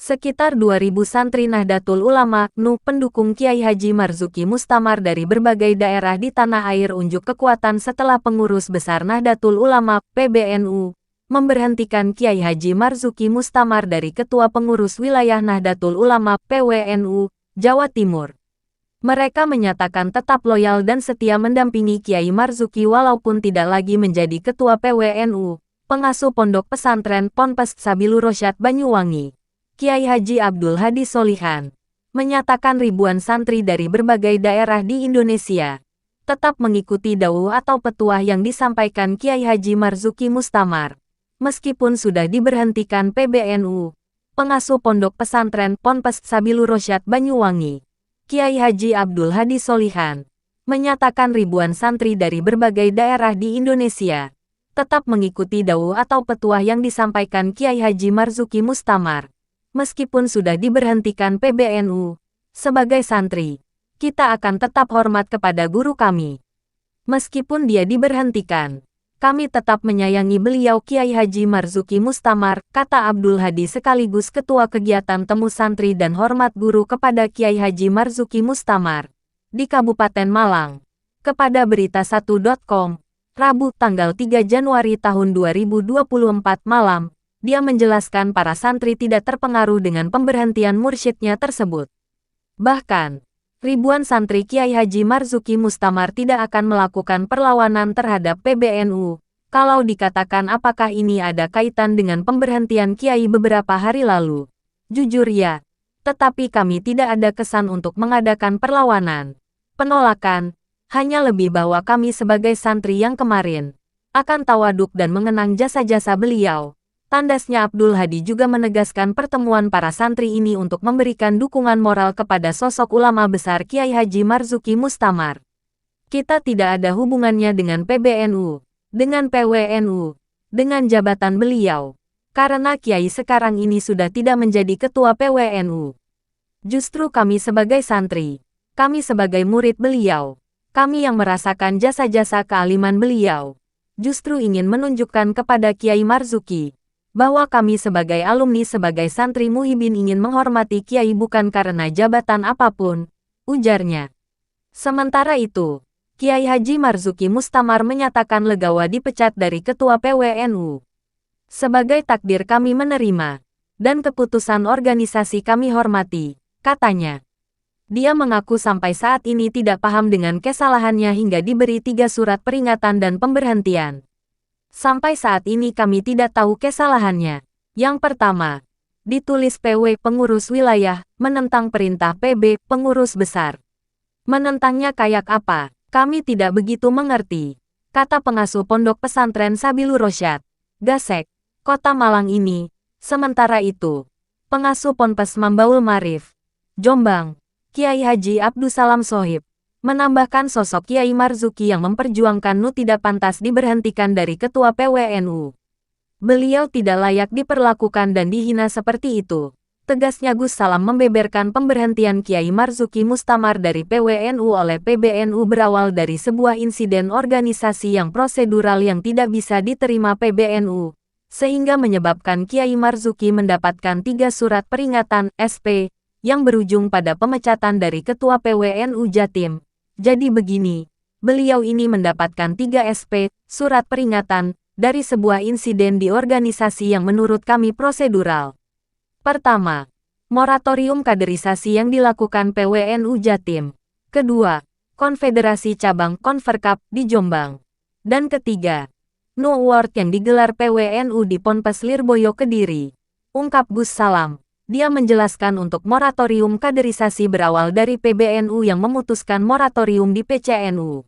Sekitar 2.000 santri Nahdlatul Ulama, NU, pendukung Kiai Haji Marzuki Mustamar dari berbagai daerah di tanah air unjuk kekuatan setelah pengurus besar Nahdlatul Ulama, PBNU, memberhentikan Kiai Haji Marzuki Mustamar dari Ketua Pengurus Wilayah Nahdlatul Ulama, PWNU, Jawa Timur. Mereka menyatakan tetap loyal dan setia mendampingi Kiai Marzuki walaupun tidak lagi menjadi Ketua PWNU, pengasuh Pondok Pesantren Ponpes Sabilur Rasyad Banyuwangi. Kiai Haji Abdul Hadi Solihan menyatakan ribuan santri dari berbagai daerah di Indonesia tetap mengikuti dawuh atau petuah yang disampaikan Kiai Haji Marzuki Mustamar, meskipun sudah diberhentikan PBNU. Pengasuh Pondok Pesantren Ponpes Sabilur Rasyad Banyuwangi, Kiai Haji Abdul Hadi Solihan, menyatakan ribuan santri dari berbagai daerah di Indonesia tetap mengikuti dawuh atau petuah yang disampaikan Kiai Haji Marzuki Mustamar, meskipun sudah diberhentikan PBNU. Sebagai santri, kita akan tetap hormat kepada guru kami. Meskipun dia diberhentikan, kami tetap menyayangi beliau Kiai Haji Marzuki Mustamar, kata Abdul Hadi sekaligus Ketua Kegiatan Temu Santri dan Hormat Guru kepada Kiai Haji Marzuki Mustamar di Kabupaten Malang, kepada Berita1.com, Rabu tanggal 3 Januari tahun 2024 malam. Dia menjelaskan para santri tidak terpengaruh dengan pemberhentian mursyidnya tersebut. Bahkan, ribuan santri Kiai Haji Marzuki Mustamar tidak akan melakukan perlawanan terhadap PBNU. Kalau dikatakan apakah ini ada kaitan dengan pemberhentian Kiai beberapa hari lalu? Jujur ya, tetapi kami tidak ada kesan untuk mengadakan perlawanan, penolakan, hanya lebih bahwa kami sebagai santri yang kemarin akan tawaduk dan mengenang jasa-jasa beliau. Tandasnya Abdul Hadi juga menegaskan pertemuan para santri ini untuk memberikan dukungan moral kepada sosok ulama besar Kiai Haji Marzuki Mustamar. Kita tidak ada hubungannya dengan PBNU, dengan PWNU, dengan jabatan beliau, karena Kiai sekarang ini sudah tidak menjadi ketua PWNU. Justru kami sebagai santri, kami sebagai murid beliau, kami yang merasakan jasa-jasa kealiman beliau, justru ingin menunjukkan kepada Kiai Marzuki bahwa kami sebagai alumni sebagai santri Muhibin ingin menghormati Kiai bukan karena jabatan apapun, ujarnya. Sementara itu, Kiai Haji Marzuki Mustamar menyatakan legawa dipecat dari Ketua PWNU. Sebagai takdir kami menerima, dan keputusan organisasi kami hormati, katanya. Dia mengaku sampai saat ini tidak paham dengan kesalahannya hingga diberi 3 surat peringatan dan pemberhentian. Sampai saat ini kami tidak tahu kesalahannya. Yang pertama, ditulis PW pengurus wilayah, menentang perintah PB pengurus besar. Menentangnya kayak apa? Kami tidak begitu mengerti, kata pengasuh Pondok Pesantren Sabilur Rasyad, Gasek, Kota Malang ini. Sementara itu, pengasuh Ponpes Mambaul Marif, Jombang, Kiai Haji Abdussalam Sohib, menambahkan sosok Kiai Marzuki yang memperjuangkan NU tidak pantas diberhentikan dari Ketua PWNU. Beliau tidak layak diperlakukan dan dihina seperti itu. Tegasnya Gus Salam membeberkan pemberhentian Kiai Marzuki Mustamar dari PWNU oleh PBNU berawal dari sebuah insiden organisasi yang prosedural yang tidak bisa diterima PBNU, sehingga menyebabkan Kiai Marzuki mendapatkan 3 surat peringatan SP yang berujung pada pemecatan dari Ketua PWNU Jatim. Jadi begini, beliau ini mendapatkan 3 SP, surat peringatan, dari sebuah insiden di organisasi yang menurut kami prosedural. Pertama, moratorium kaderisasi yang dilakukan PWNU Jatim. Kedua, konfederasi cabang Konferkap di Jombang. Dan ketiga, NU Award yang digelar PWNU di Ponpes Lirboyo Kediri. Ungkap Gus Salam. Dia menjelaskan untuk moratorium kaderisasi berawal dari PBNU yang memutuskan moratorium di PCNU.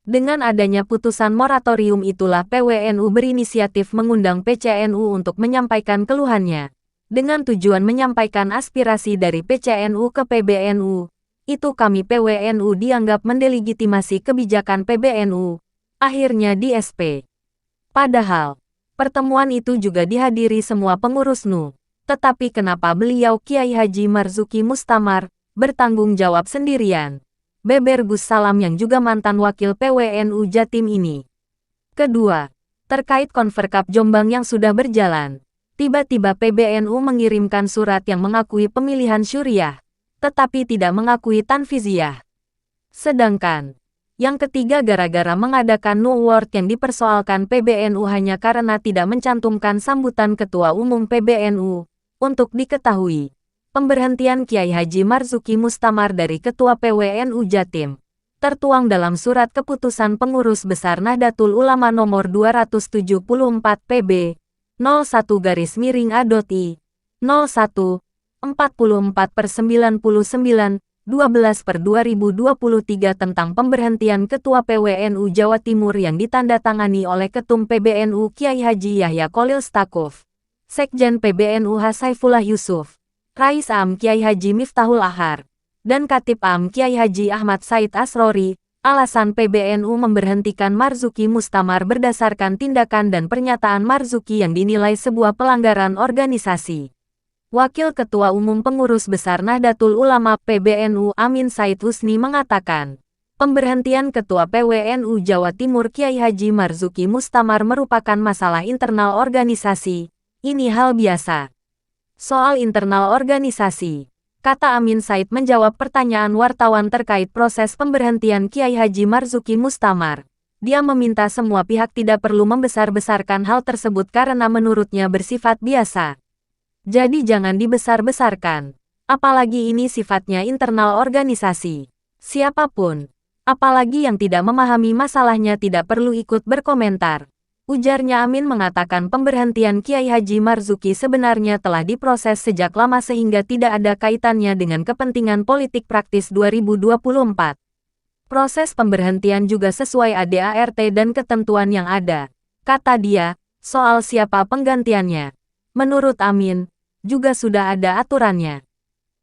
Dengan adanya putusan moratorium itulah PWNU berinisiatif mengundang PCNU untuk menyampaikan keluhannya. Dengan tujuan menyampaikan aspirasi dari PCNU ke PBNU, itu kami PWNU dianggap mendelegitimasi kebijakan PBNU. Akhirnya di SP. Padahal, pertemuan itu juga dihadiri semua pengurus NU. Tetapi kenapa beliau Kiai Haji Marzuki Mustamar bertanggung jawab sendirian? Beber Gus Salam yang juga mantan wakil PWNU Jatim ini. Kedua, terkait Konferkap Jombang yang sudah berjalan, Tiba-tiba PBNU mengirimkan surat yang mengakui pemilihan Syuriah, tetapi tidak mengakui Tanfizyah. Sedangkan yang ketiga gara-gara mengadakan No Award yang dipersoalkan PBNU hanya karena tidak mencantumkan sambutan Ketua Umum PBNU. Untuk diketahui, pemberhentian Kiai Haji Marzuki Mustamar dari Ketua PWNU Jatim tertuang dalam Surat Keputusan Pengurus Besar Nahdlatul Ulama Nomor 274 PB 01-A.I 01 44/99 12/2023 tentang pemberhentian Ketua PWNU Jawa Timur yang ditandatangani oleh Ketum PBNU Kiai Haji Yahya Kholil Stakuf, Sekjen PBNU Saifullah Yusuf, Rais Am Kiai Haji Miftahul Ahar, dan Katib Am Kiai Haji Ahmad Said Asrori. Alasan PBNU memberhentikan Marzuki Mustamar berdasarkan tindakan dan pernyataan Marzuki yang dinilai sebuah pelanggaran organisasi. Wakil Ketua Umum Pengurus Besar Nahdlatul Ulama PBNU Amin Said Husni mengatakan, pemberhentian Ketua PWNU Jawa Timur Kiai Haji Marzuki Mustamar merupakan masalah internal organisasi. Ini hal biasa. Soal internal organisasi, kata Amin Said menjawab pertanyaan wartawan terkait proses pemberhentian Kiai Haji Marzuki Mustamar. Dia meminta semua pihak tidak perlu membesar-besarkan hal tersebut karena menurutnya bersifat biasa. Jadi jangan dibesar-besarkan. Apalagi ini sifatnya internal organisasi. Siapapun, apalagi yang tidak memahami masalahnya tidak perlu ikut berkomentar. Ujarnya. Amin mengatakan pemberhentian Kiai Haji Marzuki sebenarnya telah diproses sejak lama sehingga tidak ada kaitannya dengan kepentingan politik praktis 2024. Proses pemberhentian juga sesuai ADART dan ketentuan yang ada. Kata dia, soal siapa penggantiannya. Menurut Amin, juga sudah ada aturannya.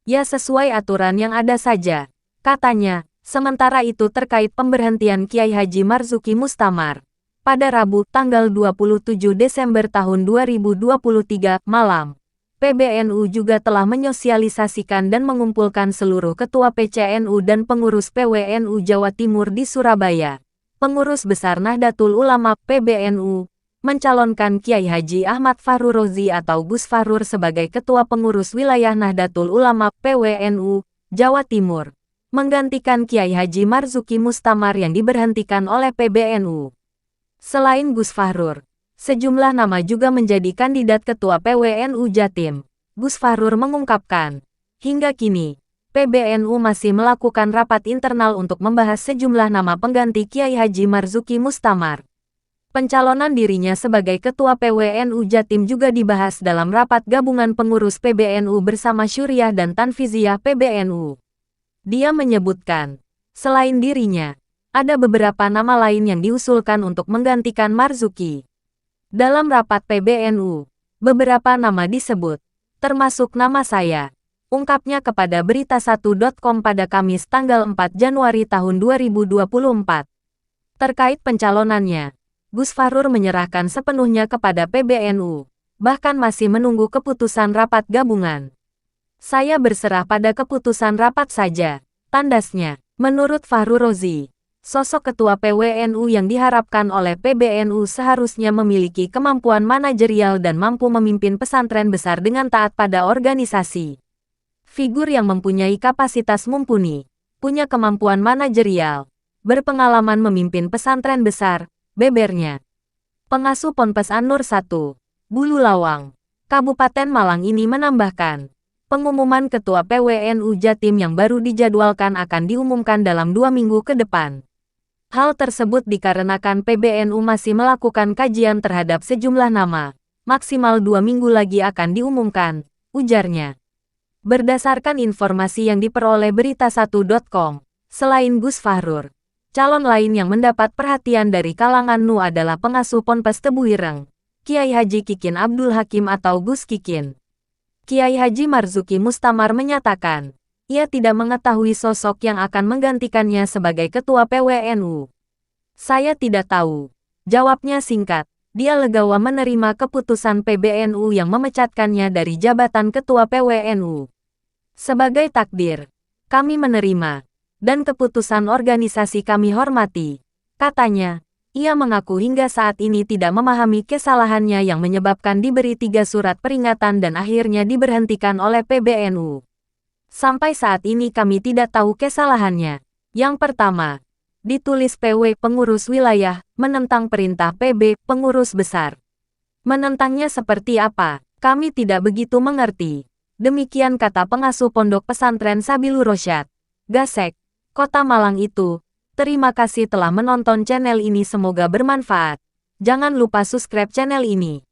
Ya sesuai aturan yang ada saja, katanya. Sementara itu terkait pemberhentian Kiai Haji Marzuki Mustamar. Pada Rabu, tanggal 27 Desember tahun 2023, malam, PBNU juga telah menyosialisasikan dan mengumpulkan seluruh ketua PCNU dan pengurus PWNU Jawa Timur di Surabaya. Pengurus Besar Nahdlatul Ulama PBNU mencalonkan Kiai Haji Ahmad Fahru Rozi atau Gus Fahrur sebagai Ketua Pengurus Wilayah Nahdlatul Ulama PWNU Jawa Timur, menggantikan Kiai Haji Marzuki Mustamar yang diberhentikan oleh PBNU. Selain Gus Fahrur, sejumlah nama juga menjadi kandidat Ketua PWNU Jatim. Gus Fahrur mengungkapkan, hingga kini, PBNU masih melakukan rapat internal untuk membahas sejumlah nama pengganti Kiai Haji Marzuki Mustamar. Pencalonan dirinya sebagai Ketua PWNU Jatim juga dibahas dalam rapat gabungan pengurus PBNU bersama Syuriah dan Tanfizyah PBNU. Dia menyebutkan, selain dirinya, ada beberapa nama lain yang diusulkan untuk menggantikan Marzuki. Dalam rapat PBNU, beberapa nama disebut, termasuk nama saya, ungkapnya kepada berita1.com pada Kamis tanggal 4 Januari tahun 2024. Terkait pencalonannya, Gus Fahrur menyerahkan sepenuhnya kepada PBNU, bahkan masih menunggu keputusan rapat gabungan. Saya berserah pada keputusan rapat saja, tandasnya. Menurut Fahru Rozi, sosok ketua PWNU yang diharapkan oleh PBNU seharusnya memiliki kemampuan manajerial dan mampu memimpin pesantren besar dengan taat pada organisasi. Figur yang mempunyai kapasitas mumpuni, punya kemampuan manajerial, berpengalaman memimpin pesantren besar, bebernya. Pengasuh Ponpes An-Nur 1, Bulu Lawang, Kabupaten Malang ini menambahkan, pengumuman Ketua PWNU Jatim yang baru dijadwalkan akan diumumkan dalam 2 minggu ke depan. Hal tersebut dikarenakan PBNU masih melakukan kajian terhadap sejumlah nama, maksimal 2 minggu lagi akan diumumkan, ujarnya. Berdasarkan informasi yang diperoleh berita1.com, selain Gus Fahrur, calon lain yang mendapat perhatian dari kalangan NU adalah pengasuh Ponpes Tebuireng, Kiai Haji Kikin Abdul Hakim atau Gus Kikin. Kiai Haji Marzuki Mustamar menyatakan, ia tidak mengetahui sosok yang akan menggantikannya sebagai Ketua PWNU. Saya tidak tahu, jawabnya singkat. Dia legawa menerima keputusan PBNU yang memecatkannya dari jabatan Ketua PWNU. Sebagai takdir, kami menerima, dan keputusan organisasi kami hormati, katanya. Ia mengaku hingga saat ini tidak memahami kesalahannya yang menyebabkan diberi 3 surat peringatan dan akhirnya diberhentikan oleh PBNU. Sampai saat ini kami tidak tahu kesalahannya. Yang pertama, ditulis PW pengurus wilayah, menentang perintah PB pengurus besar. Menentangnya seperti apa? Kami tidak begitu mengerti. Demikian kata pengasuh pondok pesantren Sabilur Rosyad, Gasek, Kota Malang itu. Terima kasih telah menonton channel ini, semoga bermanfaat. Jangan lupa subscribe channel ini.